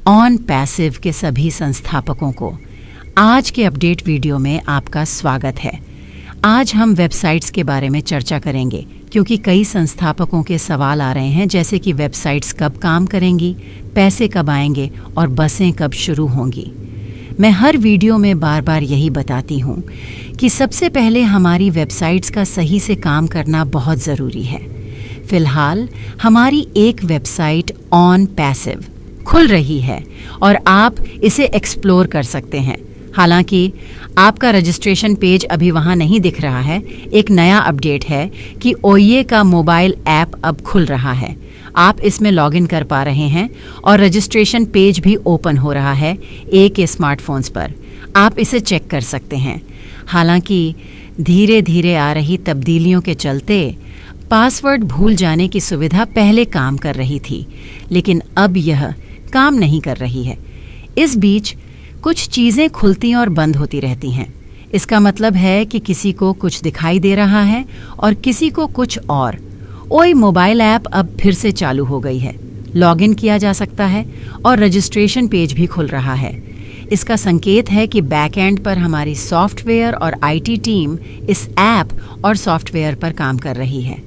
On passive के सभी संस्थापकों को आज के अपडेट वीडियो में आपका स्वागत है। आज हम वेबसाइट्स के बारे में चर्चा करेंगे क्योंकि कई संस्थापकों के सवाल आ रहे हैं, जैसे कि वेबसाइट्स कब काम करेंगी, पैसे कब आएंगे और बसें कब शुरू होंगी। मैं हर वीडियो में बार बार यही बताती हूँ कि सबसे पहले हमारी वेबसाइट्स का सही से काम करना बहुत ज़रूरी है। फिलहाल हमारी एक वेबसाइट ऑन पैसिव खुल रही है और आप इसे एक्सप्लोर कर सकते हैं। हालांकि आपका रजिस्ट्रेशन पेज अभी वहां नहीं दिख रहा है। एक नया अपडेट है कि ओये का मोबाइल ऐप अब खुल रहा है। आप इसमें लॉगिन कर पा रहे हैं और रजिस्ट्रेशन पेज भी ओपन हो रहा है एक के स्मार्टफोन्स पर। आप इसे चेक कर सकते हैं। हालांकि धीरे धीरे आ रही तब्दीलियों के चलते पासवर्ड भूल जाने की सुविधा पहले काम कर रही थी, लेकिन अब यह काम नहीं कर रही है। इस बीच कुछ चीज़ें खुलती और बंद होती रहती हैं। इसका मतलब है कि किसी को कुछ दिखाई दे रहा है और किसी को कुछ और। ओये मोबाइल ऐप अब फिर से चालू हो गई है। लॉगिन किया जा सकता है और रजिस्ट्रेशन पेज भी खुल रहा है। इसका संकेत है कि बैकएंड पर हमारी सॉफ्टवेयर और आईटी टीम इस ऐप और सॉफ्टवेयर पर काम कर रही है।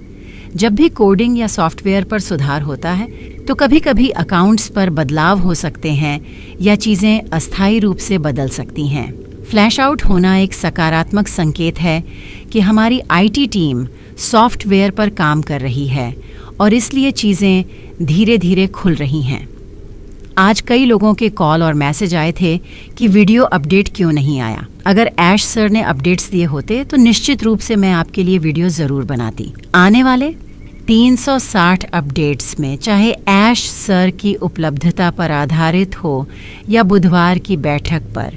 जब भी कोडिंग या सॉफ्टवेयर पर सुधार होता है तो कभी कभी अकाउंट्स पर बदलाव हो सकते हैं या चीज़ें अस्थायी रूप से बदल सकती हैं। फ्लैश आउट होना एक सकारात्मक संकेत है कि हमारी आईटी टीम सॉफ्टवेयर पर काम कर रही है और इसलिए चीज़ें धीरे धीरे खुल रही हैं। आज कई लोगों के कॉल और मैसेज आए थे कि वीडियो अपडेट क्यों नहीं आया। अगर ऐश सर ने अपडेट्स दिए होते तो निश्चित रूप से मैं आपके लिए वीडियो ज़रूर बनाती। आने वाले 360 अपडेट्स में, चाहे ऐश सर की उपलब्धता पर आधारित हो या बुधवार की बैठक पर,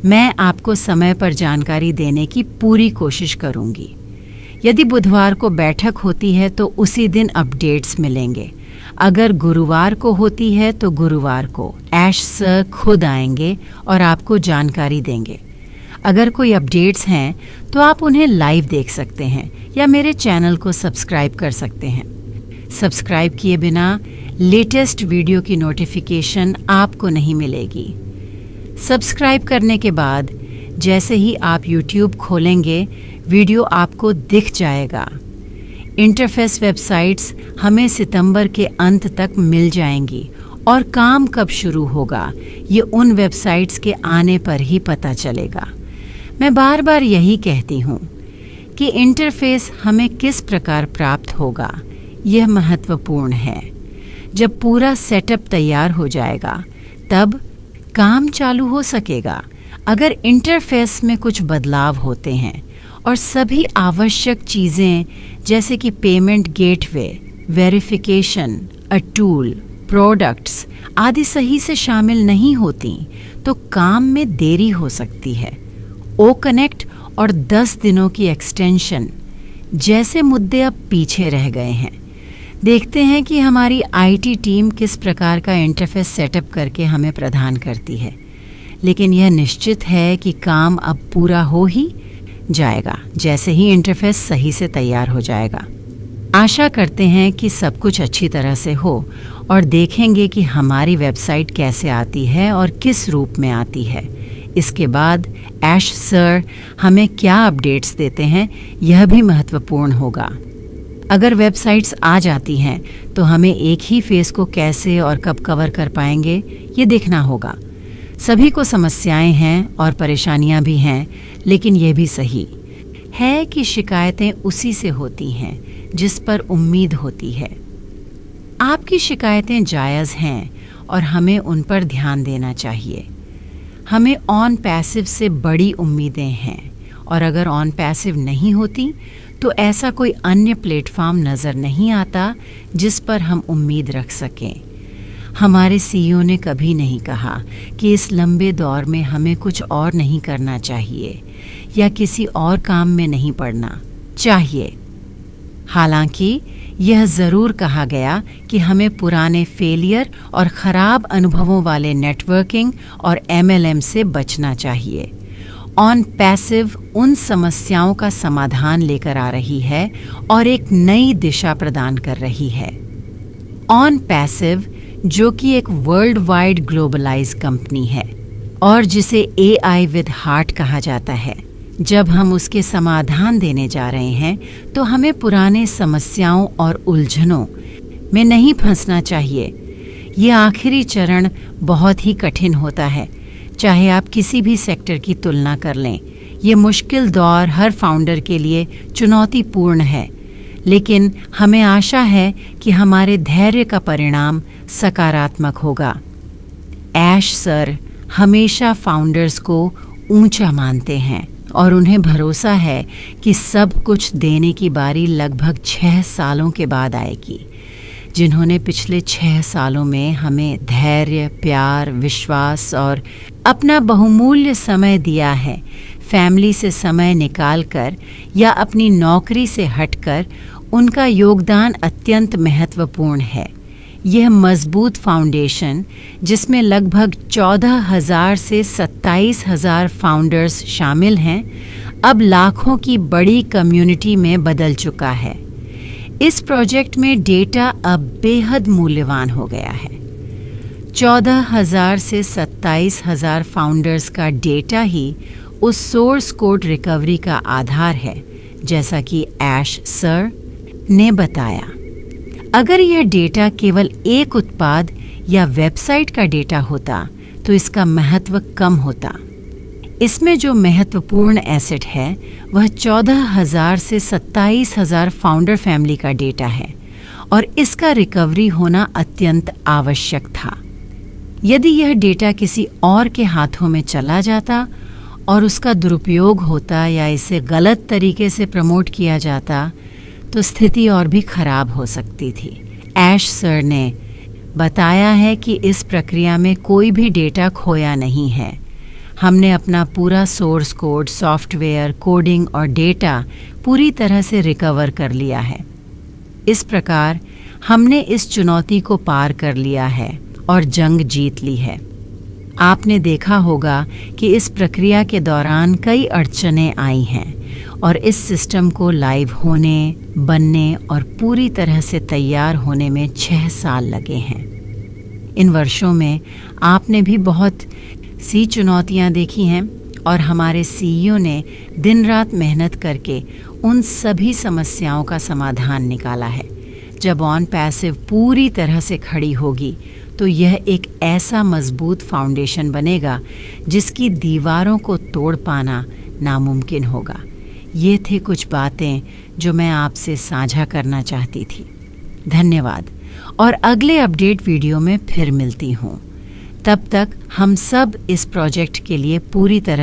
मैं आपको समय पर जानकारी देने की पूरी कोशिश करूंगी। यदि बुधवार को बैठक होती है तो उसी दिन अपडेट्स मिलेंगे। अगर गुरुवार को होती है तो गुरुवार को ऐश सर खुद आएंगे और आपको जानकारी देंगे। अगर कोई अपडेट्स हैं तो आप उन्हें लाइव देख सकते हैं या मेरे चैनल को सब्सक्राइब कर सकते हैं। सब्सक्राइब किए बिना लेटेस्ट वीडियो की नोटिफिकेशन आपको नहीं मिलेगी। सब्सक्राइब करने के बाद जैसे ही आप YouTube खोलेंगे, वीडियो आपको दिख जाएगा। इंटरफेस वेबसाइट्स हमें सितंबर के अंत तक मिल जाएंगी और काम कब शुरू होगा ये उन वेबसाइट्स के आने पर ही पता चलेगा। मैं बार बार यही कहती हूँ कि इंटरफेस हमें किस प्रकार प्राप्त होगा यह महत्वपूर्ण है। जब पूरा सेटअप तैयार हो जाएगा तब काम चालू हो सकेगा। अगर इंटरफेस में कुछ बदलाव होते हैं और सभी आवश्यक चीज़ें जैसे कि payment gateway, verification, a tool, products आदि सही से शामिल नहीं होती तो काम में देरी हो सकती है। ओ कनेक्ट और 10 दिनों की एक्सटेंशन जैसे मुद्दे अब पीछे रह गए हैं। देखते हैं कि हमारी आईटी टीम किस प्रकार का इंटरफेस सेटअप करके हमें प्रदान करती है, लेकिन यह निश्चित है कि काम अब पूरा हो ही जाएगा जैसे ही इंटरफेस सही से तैयार हो जाएगा। आशा करते हैं कि सब कुछ अच्छी तरह से हो और देखेंगे कि हमारी वेबसाइट कैसे आती है और किस रूप में आती है। इसके बाद ऐश सर हमें क्या अपडेट्स देते हैं यह भी महत्वपूर्ण होगा। अगर वेबसाइट्स आ जाती हैं तो हमें एक ही फेस को कैसे और कब कवर कर पाएंगे ये देखना होगा। सभी को समस्याएं हैं और परेशानियां भी हैं, लेकिन यह भी सही है कि शिकायतें उसी से होती हैं जिस पर उम्मीद होती है। आपकी शिकायतें जायज़ हैं और हमें उन पर ध्यान देना चाहिए। हमें ऑन पैसिव से बड़ी उम्मीदें हैं और अगर ऑन पैसिव नहीं होती तो ऐसा कोई अन्य प्लेटफॉर्म नज़र नहीं आता जिस पर हम उम्मीद रख सकें। हमारे सीईओ ने कभी नहीं कहा कि इस लंबे दौर में हमें कुछ और नहीं करना चाहिए या किसी और काम में नहीं पड़ना चाहिए। हालांकि यह ज़रूर कहा गया कि हमें पुराने फेलियर और ख़राब अनुभवों वाले नेटवर्किंग और MLM से बचना चाहिए। ऑन पैसिव उन समस्याओं का समाधान लेकर आ रही है और एक नई दिशा प्रदान कर रही है। ऑन पैसिव जो कि एक वर्ल्ड वाइड ग्लोबलाइज कंपनी है और जिसे AI विद हार्ट कहा जाता है। जब हम उसके समाधान देने जा रहे हैं तो हमें पुराने समस्याओं और उलझनों में नहीं फंसना चाहिए। ये आखिरी चरण बहुत ही कठिन होता है, चाहे आप किसी भी सेक्टर की तुलना कर लें। ये मुश्किल दौर हर फाउंडर के लिए चुनौतीपूर्ण है, लेकिन हमें आशा है कि हमारे धैर्य का परिणाम सकारात्मक होगा। ऐश सर हमेशा फाउंडर्स को ऊंचा मानते हैं और उन्हें भरोसा है कि सब कुछ देने की बारी लगभग 6 सालों के बाद आएगी, जिन्होंने पिछले 6 सालों में हमें धैर्य, प्यार, विश्वास और अपना बहुमूल्य समय दिया है। फैमिली से समय निकालकर या अपनी नौकरी से हटकर उनका योगदान अत्यंत महत्वपूर्ण है। यह मजबूत फाउंडेशन, जिसमें लगभग 14,000 से 27,000 फाउंडर्स शामिल हैं, अब लाखों की बड़ी कम्युनिटी में बदल चुका है। इस प्रोजेक्ट में डेटा अब बेहद मूल्यवान हो गया है। 14,000 से 27,000 फाउंडर्स का डेटा ही उस सोर्स कोड रिकवरी का आधार है, जैसा कि ऐश सर ने बताया। अगर यह डेटा केवल एक उत्पाद या वेबसाइट का डेटा होता तो इसका महत्व कम होता। इसमें जो महत्वपूर्ण एसेट है वह 14,000 से 27,000 फाउंडर फैमिली का डेटा है और इसका रिकवरी होना अत्यंत आवश्यक था। यदि यह डेटा किसी और के हाथों में चला जाता और उसका दुरुपयोग होता या इसे गलत तरीके से प्रमोट किया जाता तो स्थिति और भी खराब हो सकती थी। ऐश सर ने बताया है कि इस प्रक्रिया में कोई भी डेटा खोया नहीं है। हमने अपना पूरा सोर्स कोड, सॉफ्टवेयर, कोडिंग और डेटा पूरी तरह से रिकवर कर लिया है। इस प्रकार हमने इस चुनौती को पार कर लिया है और जंग जीत ली है। आपने देखा होगा कि इस प्रक्रिया के दौरान कई अड़चनें आई हैं और इस सिस्टम को लाइव होने, बनने और पूरी तरह से तैयार होने में 6 साल लगे हैं। इन वर्षों में आपने भी बहुत सी चुनौतियां देखी हैं और हमारे CEO ने दिन रात मेहनत करके उन सभी समस्याओं का समाधान निकाला है। जब ऑन पैसिव पूरी तरह से खड़ी होगी तो यह एक ऐसा मजबूत फाउंडेशन बनेगा जिसकी दीवारों को तोड़ पाना नामुमकिन होगा। ये थे कुछ बातें जो मैं आपसे साझा करना चाहती थी। धन्यवाद और अगले अपडेट वीडियो में फिर मिलती हूँ। तब तक हम सब इस प्रोजेक्ट के लिए पूरी तरह